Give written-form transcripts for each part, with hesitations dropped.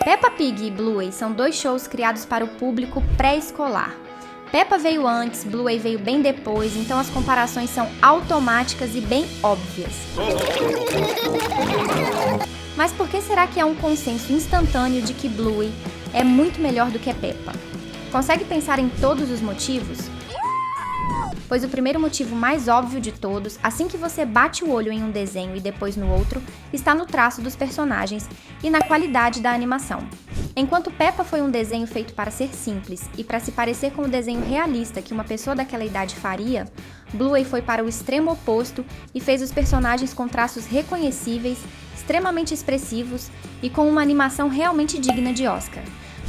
Peppa Pig e Bluey são dois shows criados para o público pré-escolar. Peppa veio antes, Bluey veio bem depois, então as comparações são automáticas e bem óbvias. Mas por que será que há um consenso instantâneo de que Bluey é muito melhor do que Peppa? Consegue pensar em todos os motivos? Pois o primeiro motivo mais óbvio de todos, assim que você bate o olho em um desenho e depois no outro, está no traço dos personagens e na qualidade da animação. Enquanto Peppa foi um desenho feito para ser simples e para se parecer com o desenho realista que uma pessoa daquela idade faria, Bluey foi para o extremo oposto e fez os personagens com traços reconhecíveis, extremamente expressivos e com uma animação realmente digna de Oscar.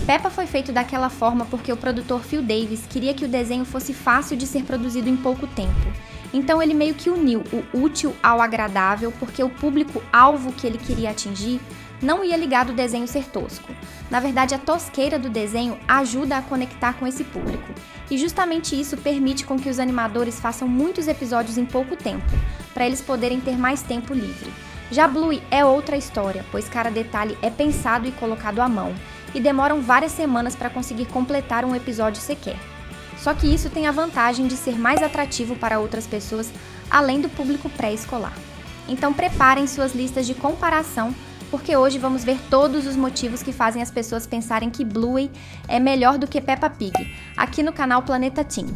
Peppa foi feito daquela forma porque o produtor Phil Davis queria que o desenho fosse fácil de ser produzido em pouco tempo. Então ele meio que uniu o útil ao agradável porque o público-alvo que ele queria atingir não ia ligar do desenho ser tosco. Na verdade, a tosqueira do desenho ajuda a conectar com esse público. E justamente isso permite com que os animadores façam muitos episódios em pouco tempo, para eles poderem ter mais tempo livre. Já Bluey é outra história, pois cada detalhe é pensado e colocado à mão, e demoram várias semanas para conseguir completar um episódio sequer. Só que isso tem a vantagem de ser mais atrativo para outras pessoas, além do público pré-escolar. Então preparem suas listas de comparação, porque hoje vamos ver todos os motivos que fazem as pessoas pensarem que Bluey é melhor do que Peppa Pig, aqui no canal Planeta Teen.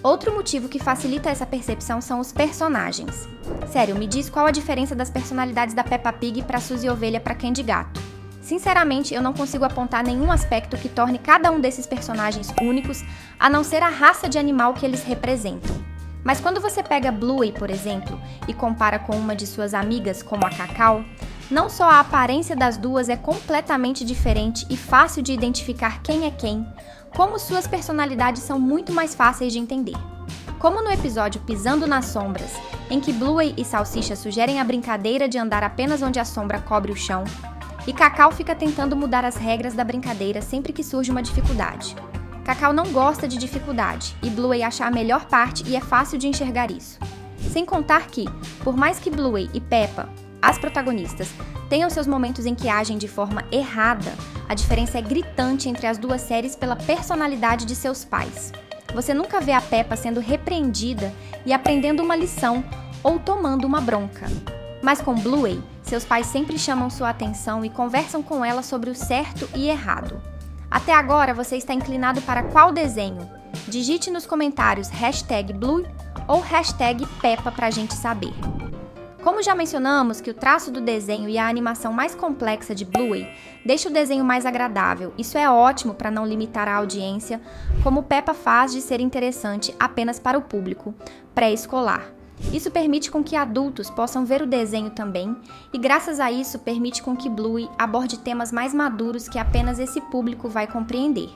Outro motivo que facilita essa percepção são os personagens. Sério, me diz qual a diferença das personalidades da Peppa Pig para Suzy Ovelha para Candy Gato. Sinceramente, eu não consigo apontar nenhum aspecto que torne cada um desses personagens únicos, a não ser a raça de animal que eles representam. Mas quando você pega Bluey, por exemplo, e compara com uma de suas amigas, como a Cacau, não só a aparência das duas é completamente diferente e fácil de identificar quem é quem, como suas personalidades são muito mais fáceis de entender. Como no episódio Pisando nas Sombras, em que Bluey e Salsicha sugerem a brincadeira de andar apenas onde a sombra cobre o chão, e Cacau fica tentando mudar as regras da brincadeira sempre que surge uma dificuldade. Cacau não gosta de dificuldade, e Bluey acha a melhor parte e é fácil de enxergar isso. Sem contar que, por mais que Bluey e Peppa, as protagonistas, tenham seus momentos em que agem de forma errada, a diferença é gritante entre as duas séries pela personalidade de seus pais. Você nunca vê a Peppa sendo repreendida e aprendendo uma lição ou tomando uma bronca. Mas com Bluey, seus pais sempre chamam sua atenção e conversam com ela sobre o certo e errado. Até agora, você está inclinado para qual desenho? Digite nos comentários #Bluey ou #Peppa pra gente saber. Como já mencionamos que o traço do desenho e a animação mais complexa de Bluey deixa o desenho mais agradável, isso é ótimo para não limitar a audiência, como Peppa faz de ser interessante apenas para o público pré-escolar. Isso permite com que adultos possam ver o desenho também, e graças a isso permite com que Bluey aborde temas mais maduros que apenas esse público vai compreender,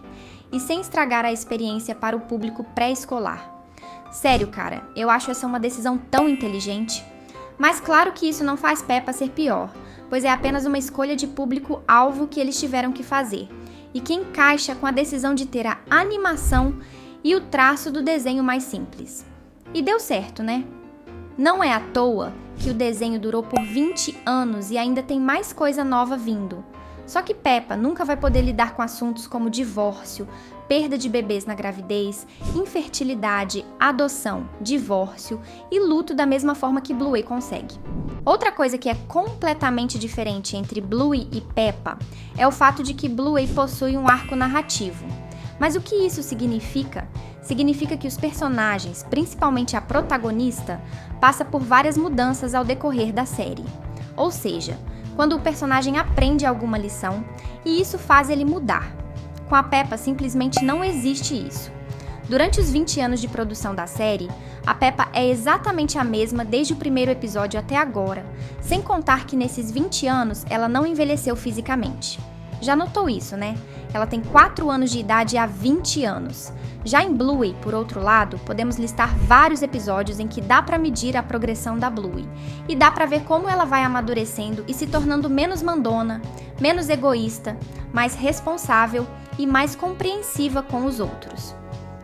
e sem estragar a experiência para o público pré-escolar. Sério, cara, eu acho essa uma decisão tão inteligente. Mas claro que isso não faz Peppa ser pior, pois é apenas uma escolha de público-alvo que eles tiveram que fazer, e que encaixa com a decisão de ter a animação e o traço do desenho mais simples. E deu certo, né? Não é à toa que o desenho durou por 20 anos e ainda tem mais coisa nova vindo. Só que Peppa nunca vai poder lidar com assuntos como divórcio, perda de bebês na gravidez, infertilidade, adoção, divórcio e luto da mesma forma que Bluey consegue. Outra coisa que é completamente diferente entre Bluey e Peppa é o fato de que Bluey possui um arco narrativo. Mas o que isso significa? Significa que os personagens, principalmente a protagonista, passa por várias mudanças ao decorrer da série. Ou seja, quando o personagem aprende alguma lição, e isso faz ele mudar. Com a Peppa simplesmente não existe isso. Durante os 20 anos de produção da série, a Peppa é exatamente a mesma desde o primeiro episódio até agora, sem contar que nesses 20 anos ela não envelheceu fisicamente. Já notou isso, né? Ela tem 4 anos de idade há 20 anos. Já em Bluey, por outro lado, podemos listar vários episódios em que dá pra medir a progressão da Bluey. E dá pra ver como ela vai amadurecendo e se tornando menos mandona, menos egoísta, mais responsável e mais compreensiva com os outros.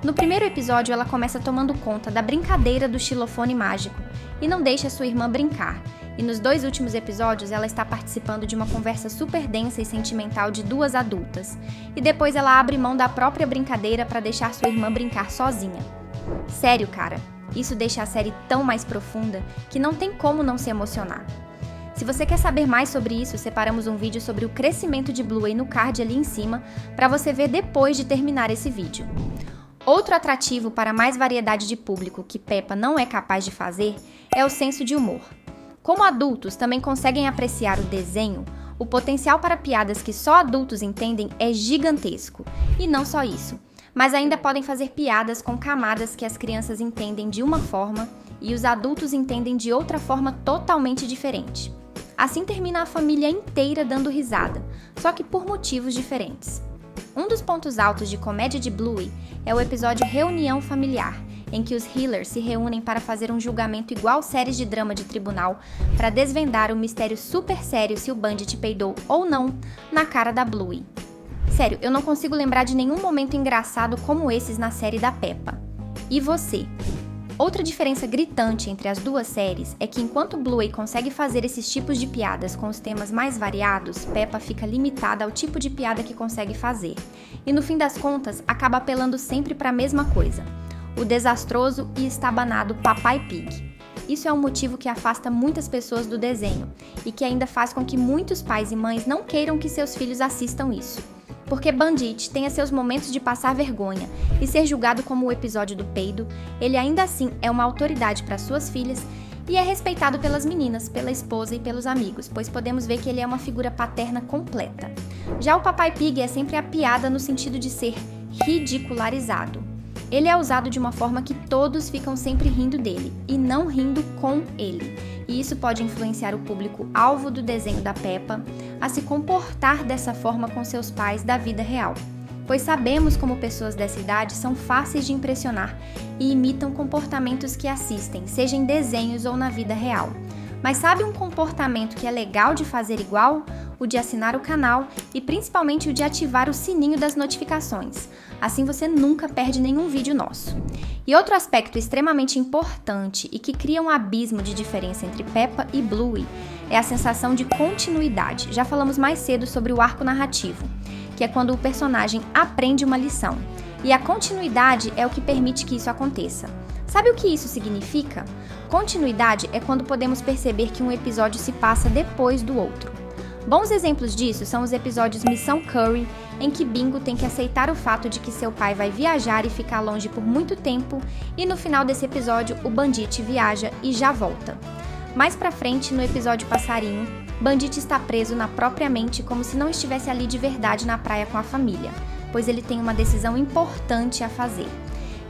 No primeiro episódio, ela começa tomando conta da brincadeira do xilofone mágico e não deixa sua irmã brincar. E nos 2 últimos episódios, ela está participando de uma conversa super densa e sentimental de 2 adultas. E depois ela abre mão da própria brincadeira para deixar sua irmã brincar sozinha. Sério, cara, isso deixa a série tão mais profunda que não tem como não se emocionar. Se você quer saber mais sobre isso, separamos um vídeo sobre o crescimento de Bluey no card ali em cima, para você ver depois de terminar esse vídeo. Outro atrativo para mais variedade de público que Peppa não é capaz de fazer é o senso de humor. Como adultos também conseguem apreciar o desenho, o potencial para piadas que só adultos entendem é gigantesco. E não só isso, mas ainda podem fazer piadas com camadas que as crianças entendem de uma forma e os adultos entendem de outra forma totalmente diferente. Assim termina a família inteira dando risada, só que por motivos diferentes. Um dos pontos altos de comédia de Bluey é o episódio Reunião Familiar, em que os Heelers se reúnem para fazer um julgamento igual séries de drama de tribunal para desvendar o mistério super sério se o Bandit peidou ou não na cara da Bluey. Sério, eu não consigo lembrar de nenhum momento engraçado como esses na série da Peppa. E você? Outra diferença gritante entre as 2 séries é que enquanto Bluey consegue fazer esses tipos de piadas com os temas mais variados, Peppa fica limitada ao tipo de piada que consegue fazer. E no fim das contas, acaba apelando sempre para a mesma coisa: o desastroso e estabanado Papai Pig. Isso é um motivo que afasta muitas pessoas do desenho e que ainda faz com que muitos pais e mães não queiram que seus filhos assistam isso. Porque Bandit tenha seus momentos de passar vergonha e ser julgado como o episódio do peido, ele ainda assim é uma autoridade para suas filhas e é respeitado pelas meninas, pela esposa e pelos amigos, pois podemos ver que ele é uma figura paterna completa. Já o Papai Pig é sempre a piada no sentido de ser ridicularizado. Ele é usado de uma forma que todos ficam sempre rindo dele e não rindo com ele. E isso pode influenciar o público-alvo do desenho da Peppa a se comportar dessa forma com seus pais da vida real. Pois sabemos como pessoas dessa idade são fáceis de impressionar e imitam comportamentos que assistem, seja em desenhos ou na vida real. Mas sabe um comportamento que é legal de fazer igual? O de assinar o canal e principalmente o de ativar o sininho das notificações. Assim você nunca perde nenhum vídeo nosso. E outro aspecto extremamente importante e que cria um abismo de diferença entre Peppa e Bluey é a sensação de continuidade. Já falamos mais cedo sobre o arco narrativo, que é quando o personagem aprende uma lição. E a continuidade é o que permite que isso aconteça. Sabe o que isso significa? Continuidade é quando podemos perceber que um episódio se passa depois do outro. Bons exemplos disso são os episódios Missão Curry, em que Bingo tem que aceitar o fato de que seu pai vai viajar e ficar longe por muito tempo, e no final desse episódio o Bandit viaja e já volta. Mais pra frente, no episódio Passarinho, Bandit está preso na própria mente como se não estivesse ali de verdade na praia com a família, pois ele tem uma decisão importante a fazer.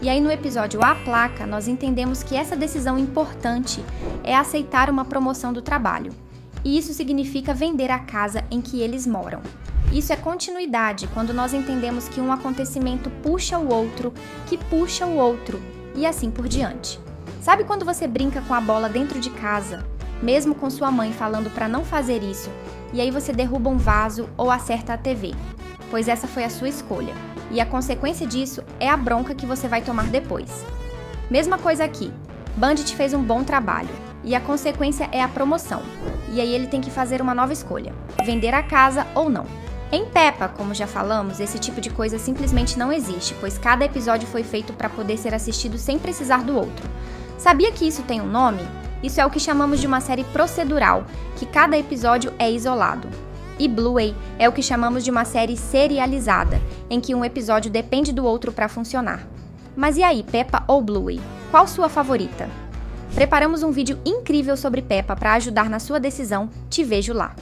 E aí no episódio A Placa, nós entendemos que essa decisão importante é aceitar uma promoção do trabalho. E isso significa vender a casa em que eles moram. Isso é continuidade, quando nós entendemos que um acontecimento puxa o outro, que puxa o outro, e assim por diante. Sabe quando você brinca com a bola dentro de casa, mesmo com sua mãe falando para não fazer isso, e aí você derruba um vaso ou acerta a TV? Pois essa foi a sua escolha, e a consequência disso é a bronca que você vai tomar depois. Mesma coisa aqui, Bandit fez um bom trabalho, e a consequência é a promoção. E aí ele tem que fazer uma nova escolha, vender a casa ou não. Em Peppa, como já falamos, esse tipo de coisa simplesmente não existe, pois cada episódio foi feito para poder ser assistido sem precisar do outro. Sabia que isso tem um nome? Isso é o que chamamos de uma série procedural, que cada episódio é isolado. E Bluey é o que chamamos de uma série serializada, em que um episódio depende do outro para funcionar. Mas e aí, Peppa ou Bluey? Qual sua favorita? Preparamos um vídeo incrível sobre Peppa para ajudar na sua decisão. Te vejo lá!